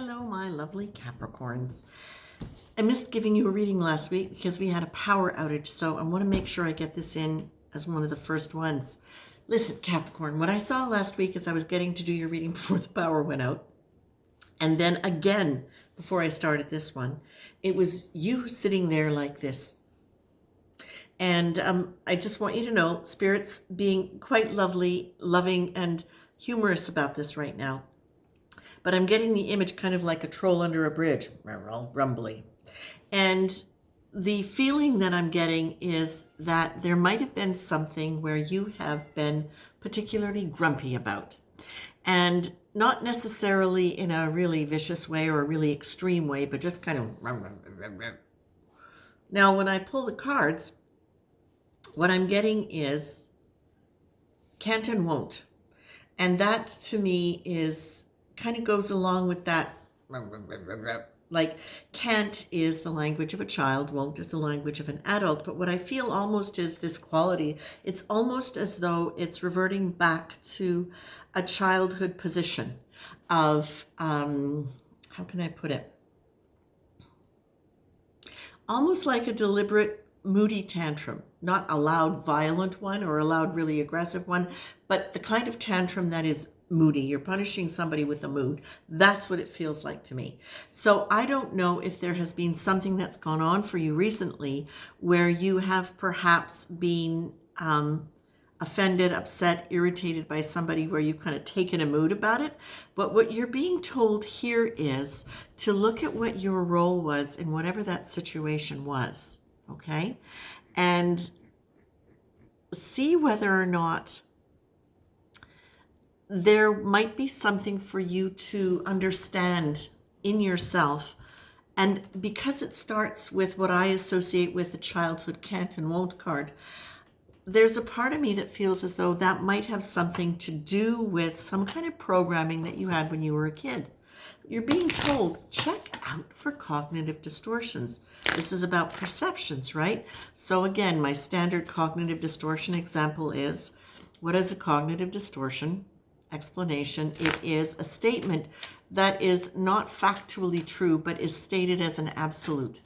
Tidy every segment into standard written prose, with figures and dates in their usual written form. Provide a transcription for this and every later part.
Hello, my lovely Capricorns. I missed giving you a reading last week because we had a power outage, so I want to make sure I get this in as one of the first ones. Listen, Capricorn, what I saw last week is I was getting to do your reading before the power went out. And then again, before I started this one, it was you sitting there like this. And I just want you to know, Spirit's being quite lovely, loving, and humorous about this right now. But I'm getting the image kind of like a troll under a bridge, all rumbly. And the feeling that I'm getting is that there might have been something where you have been particularly grumpy about. And not necessarily in a really vicious way or a really extreme way, but just kind of. Now, when I pull the cards, what I'm getting is can't and won't. And that to me is kind of goes along with that. Like can't is the language of a child, won't is the language of an adult. But what I feel almost is this quality. It's almost as though it's reverting back to a childhood position of, how can I put it? Almost like a deliberate moody tantrum, not a loud, violent one or a loud, really aggressive one, but the kind of tantrum that is moody. You're punishing somebody with a mood. That's what it feels like to me. So I don't know if there has been something that's gone on for you recently where you have perhaps been offended, upset, irritated by somebody where you've kind of taken a mood about it. But what you're being told here is to look at what your role was in whatever that situation was. Okay? And see whether or not there might be something for you to understand in yourself. And because it starts with what I associate with the childhood can't and won't card, there's a part of me that feels as though that might have something to do with some kind of programming that you had when you were a kid. You're being told, check out for cognitive distortions. This is about perceptions, right? So again, my standard cognitive distortion example is, what is a cognitive distortion? Explanation: it is a statement that is not factually true, but is stated as an absolute.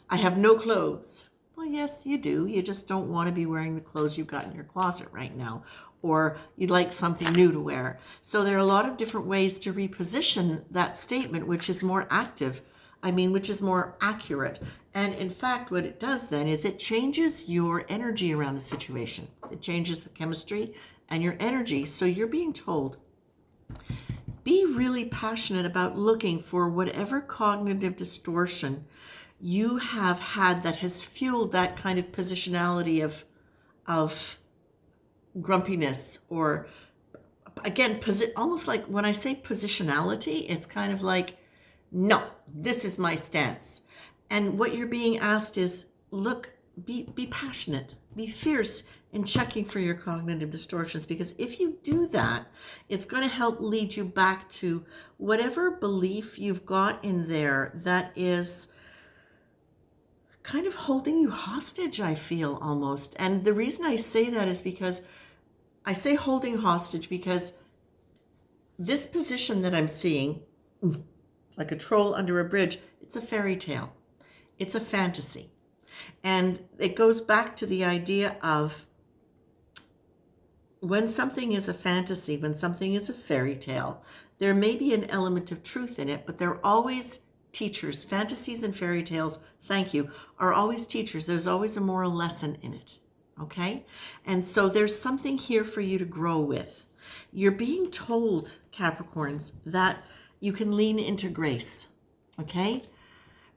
I have no clothes. Well, yes, you do. You just don't want to be wearing the clothes you've got in your closet right now, or you'd like something new to wear. So there are a lot of different ways to reposition that statement, which is more active. Which is more accurate. And in fact, what it does then is it changes your energy around the situation. It changes the chemistry and your energy. So you're being told, be really passionate about looking for whatever cognitive distortion you have had that has fueled that kind of positionality of grumpiness, or again, almost like when I say positionality, it's kind of like, no, this is my stance. And what you're being asked is, look, be passionate, be fierce in checking for your cognitive distortions, because if you do that, it's going to help lead you back to whatever belief you've got in there that is kind of holding you hostage, I feel almost. And the reason I say that is because I say holding hostage because this position that I'm seeing, like a troll under a bridge, it's a fairy tale. It's a fantasy. And it goes back to the idea of when something is a fantasy, when something is a fairy tale, there may be an element of truth in it, but they're always teachers. Fantasies and fairy tales, thank you, are always teachers. There's always a moral lesson in it. Okay? And so there's something here for you to grow with. You're being told, Capricorns, that you can lean into grace. Okay?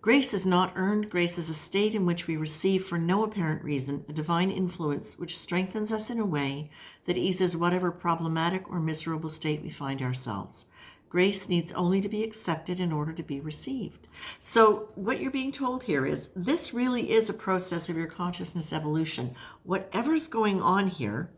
Grace is not earned. Grace is a state in which we receive for no apparent reason a divine influence which strengthens us in a way that eases whatever problematic or miserable state we find ourselves. Grace needs only to be accepted in order to be received. So what you're being told here is this really is a process of your consciousness evolution. Whatever's going on here,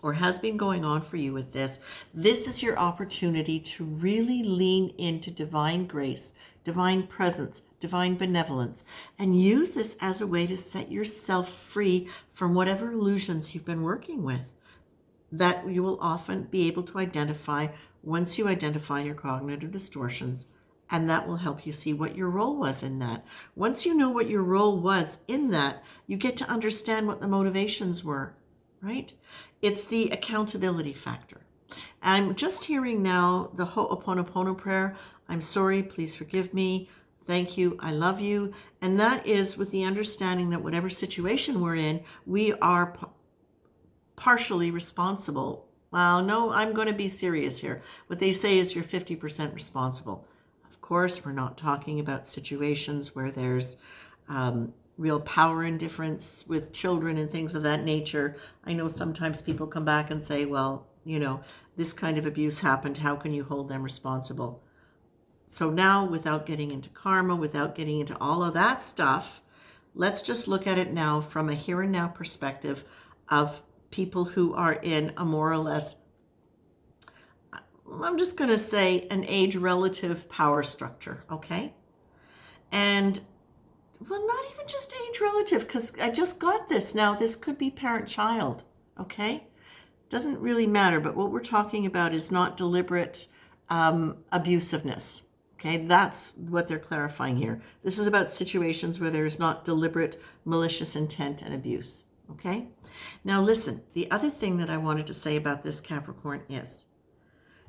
or has been going on for you with this is your opportunity to really lean into divine grace, divine presence, divine benevolence, and use this as a way to set yourself free from whatever illusions you've been working with that you will often be able to identify once you identify your cognitive distortions And that will help you see what your role was in that. Once you know what your role was in that, you get to understand what the motivations were, right? It's the accountability factor. I'm just hearing now the Ho'oponopono prayer. I'm sorry, please forgive me. Thank you, I love you. And that is with the understanding that whatever situation we're in, we are partially responsible. Well, no, I'm going to be serious here. What they say is you're 50% responsible. Of course, we're not talking about situations where there's real power indifference with children and things of that nature. I know sometimes people come back and say, well, this kind of abuse happened. How can you hold them responsible? So now, without getting into karma, without getting into all of that stuff, let's just look at it now from a here and now perspective of people who are in a more or less, I'm just going to say, an age relative power structure, okay? And, well, not even just age relative, because I just got this. Now, this could be parent-child, okay? Doesn't really matter, but what we're talking about is not deliberate abusiveness. Okay, that's what they're clarifying here. This is about situations where there is not deliberate malicious intent and abuse. Okay, now listen, the other thing that I wanted to say about this, Capricorn, is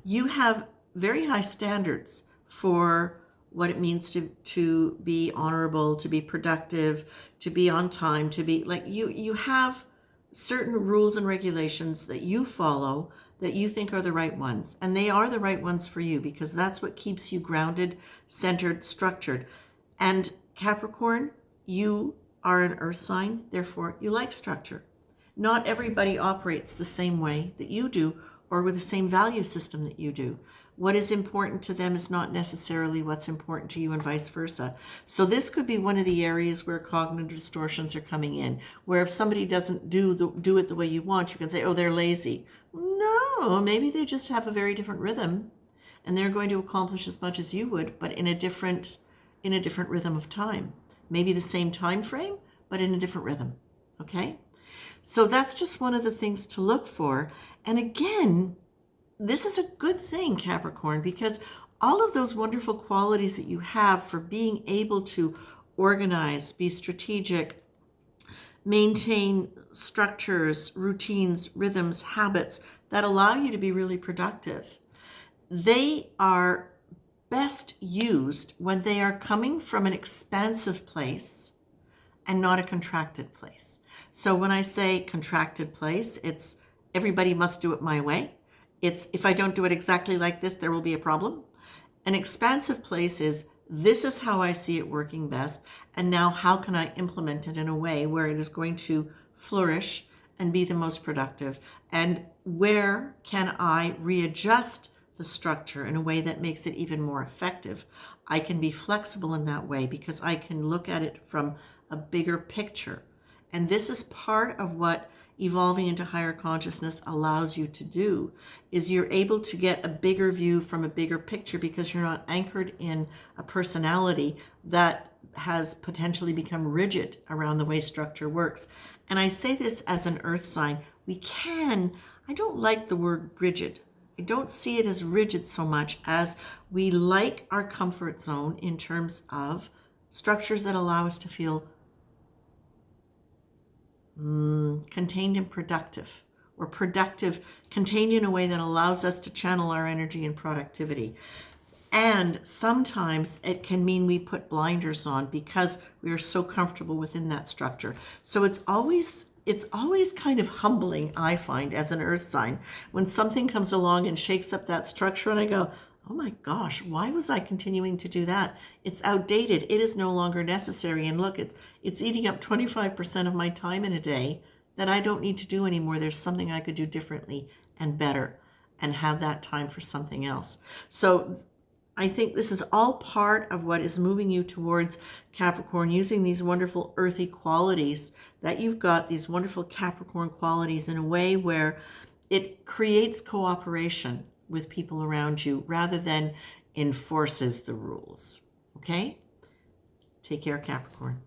you have very high standards for what it means to be honorable, to be productive, to be on time, to be like you have certain rules and regulations that you follow that you think are the right ones. And they are the right ones for you because that's what keeps you grounded, centered, structured. And Capricorn, you are an earth sign, therefore you like structure. Not everybody operates the same way that you do or with the same value system that you do. What is important to them is not necessarily what's important to you and vice versa. So this could be one of the areas where cognitive distortions are coming in, where if somebody doesn't do it the way you want, you can say, oh, they're lazy. No, maybe they just have a very different rhythm and they're going to accomplish as much as you would, but in a different rhythm of time. Maybe the same time frame, but in a different rhythm. Okay? So that's just one of the things to look for. And again, this is a good thing, Capricorn, because all of those wonderful qualities that you have for being able to organize, be strategic, maintain structures, routines, rhythms, habits that allow you to be really productive, they are best used when they are coming from an expansive place and not a contracted place. So when I say contracted place, it's everybody must do it my way. It's if I don't do it exactly like this, there will be a problem. An expansive place is this is how I see it working best. And now how can I implement it in a way where it is going to flourish and be the most productive? And where can I readjust the structure in a way that makes it even more effective? I can be flexible in that way because I can look at it from a bigger picture. And this is part of what evolving into higher consciousness allows you to do, is you're able to get a bigger view from a bigger picture because you're not anchored in a personality that has potentially become rigid around the way structure works. And I say this as an earth sign. I don't like the word rigid. I don't see it as rigid so much as we like our comfort zone in terms of structures that allow us to feel contained and productive, or productive contained in a way that allows us to channel our energy and productivity. And sometimes it can mean we put blinders on because we are so comfortable within that structure. So it's always kind of humbling, I find, as an earth sign, when something comes along and shakes up that structure and I go, oh my gosh, why was I continuing to do that? It's outdated. It is no longer necessary. And look, it's eating up 25% of my time in a day that I don't need to do anymore. There's something I could do differently and better and have that time for something else. So I think this is all part of what is moving you towards Capricorn, using these wonderful earthy qualities that you've got, these wonderful Capricorn qualities in a way where it creates cooperation with people around you rather than enforces the rules. Okay? Take care, Capricorn.